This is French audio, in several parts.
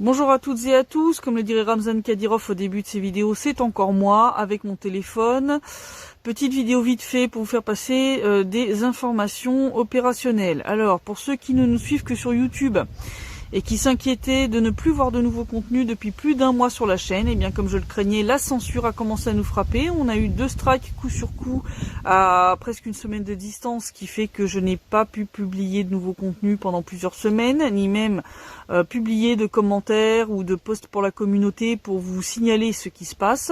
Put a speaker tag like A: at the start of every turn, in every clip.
A: Bonjour à toutes et à tous, comme le dirait Ramzan Kadyrov au début de ces vidéos, c'est encore moi avec mon téléphone. Petite vidéo vite fait pour vous faire passer des informations opérationnelles. Alors, pour ceux qui ne nous suivent que sur YouTube et qui s'inquiétaient de ne plus voir de nouveaux contenus depuis plus d'un mois sur la chaîne, et bien comme je le craignais, la censure a commencé à nous frapper. On a eu 2 strikes coup sur coup à presque une semaine de distance, ce qui fait que je n'ai pas pu publier de nouveaux contenus pendant plusieurs semaines, ni même publier de commentaires ou de posts pour la communauté pour vous signaler ce qui se passe.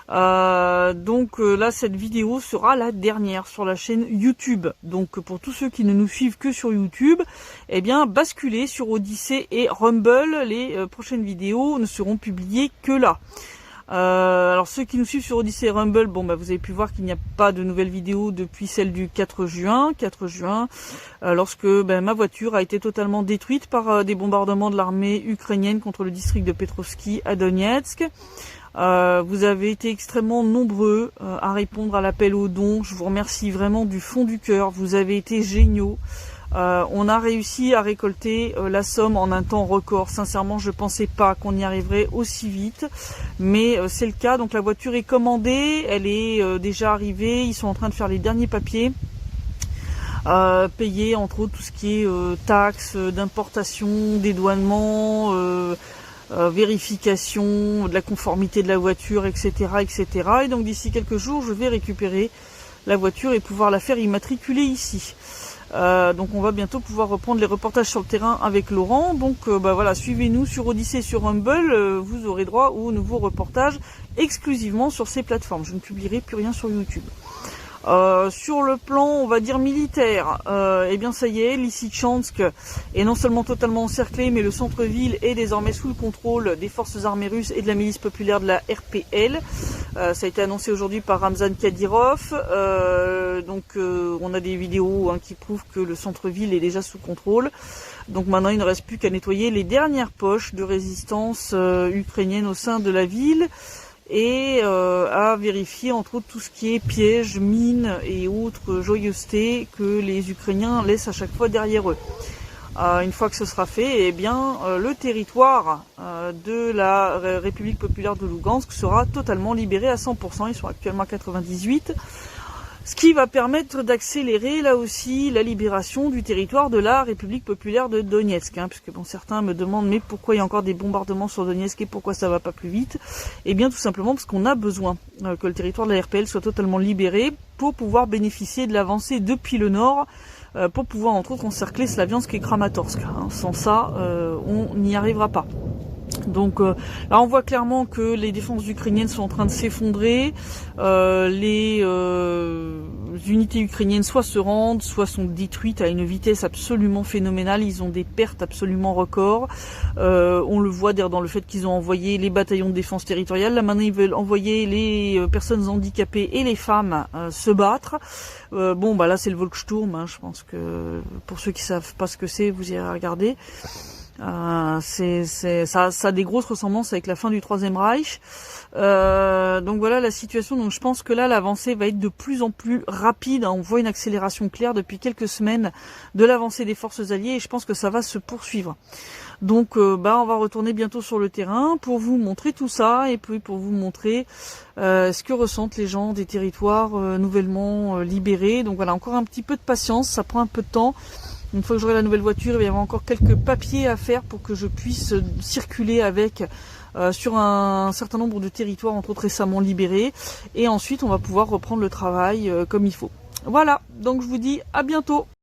A: Donc là, cette vidéo sera la dernière sur la chaîne YouTube. Donc pour tous ceux qui ne nous suivent que sur YouTube, eh bien basculez sur Odyssey et Rumble. Les prochaines vidéos ne seront publiées que là. Alors ceux qui nous suivent sur Odyssey et Rumble, bon bah vous avez pu voir qu'il n'y a pas de nouvelles vidéos depuis celle du 4 juin, lorsque ma voiture a été totalement détruite par des bombardements de l'armée ukrainienne contre le district de Petrovski à Donetsk. Vous avez été extrêmement nombreux à répondre à l'appel aux dons. Je vous remercie vraiment du fond du cœur. Vous avez été géniaux. On a réussi à récolter la somme en un temps record. Sincèrement, je pensais pas qu'on y arriverait aussi vite, mais c'est le cas. Donc la voiture est commandée, elle est déjà arrivée. Ils sont en train de faire les derniers papiers. Payer entre autres tout ce qui est taxes d'importation, dédouanement, vérification de la conformité de la voiture, etc., etc. Et donc d'ici quelques jours, je vais récupérer la voiture et pouvoir la faire immatriculer ici. Donc on va bientôt pouvoir reprendre les reportages sur le terrain avec Laurent. Donc voilà, suivez-nous sur Odyssey, sur Rumble, vous aurez droit aux nouveaux reportages exclusivement sur ces plateformes. Je ne publierai plus rien sur YouTube. Sur le plan, on va dire militaire, eh bien ça y est, Lysychansk est non seulement totalement encerclé, mais le centre-ville est désormais sous le contrôle des forces armées russes et de la milice populaire de la RPL. Ça a été annoncé aujourd'hui par Ramzan Kadyrov. On a des vidéos qui prouvent que le centre-ville est déjà sous contrôle. Donc maintenant, il ne reste plus qu'à nettoyer les dernières poches de résistance ukrainienne au sein de la ville. Et à vérifier entre autres tout ce qui est pièges, mines et autres joyeusetés que les Ukrainiens laissent à chaque fois derrière eux. Une fois que ce sera fait, eh bien le territoire de la République populaire de Lougansk sera totalement libéré à 100%. Ils sont actuellement à 98%. Ce qui va permettre d'accélérer là aussi la libération du territoire de la République populaire de Donetsk. Puisque bon, certains me demandent mais pourquoi il y a encore des bombardements sur Donetsk et pourquoi ça va pas plus vite? Eh bien tout simplement parce qu'on a besoin que le territoire de la RPL soit totalement libéré pour pouvoir bénéficier de l'avancée depuis le nord, pour pouvoir entre autres encercler Slaviansk et Kramatorsk. Sans ça, on n'y arrivera pas. Donc là on voit clairement que les défenses ukrainiennes sont en train de s'effondrer, les unités ukrainiennes soit se rendent, soit sont détruites à une vitesse absolument phénoménale. Ils ont des pertes absolument records, on le voit d'ailleurs dans le fait qu'ils ont envoyé les bataillons de défense territoriale. Là maintenant ils veulent envoyer les personnes handicapées et les femmes se battre. Là c'est le Volkssturm, je pense que pour ceux qui savent pas ce que c'est, vous irez regarder. Ça a des grosses ressemblances avec la fin du Troisième Reich. Donc voilà la situation. Donc je pense que là l'avancée va être de plus en plus rapide. On voit une accélération claire depuis quelques semaines de l'avancée des forces alliées et je pense que ça va se poursuivre. Donc on va retourner bientôt sur le terrain pour vous montrer tout ça et puis pour vous montrer ce que ressentent les gens des territoires nouvellement libérés. Donc voilà, encore un petit peu de patience, ça prend un peu de temps. Une fois que j'aurai la nouvelle voiture, il va y avoir encore quelques papiers à faire pour que je puisse circuler avec sur un certain nombre de territoires, entre autres récemment libérés. Et ensuite, on va pouvoir reprendre le travail comme il faut. Voilà, donc je vous dis à bientôt.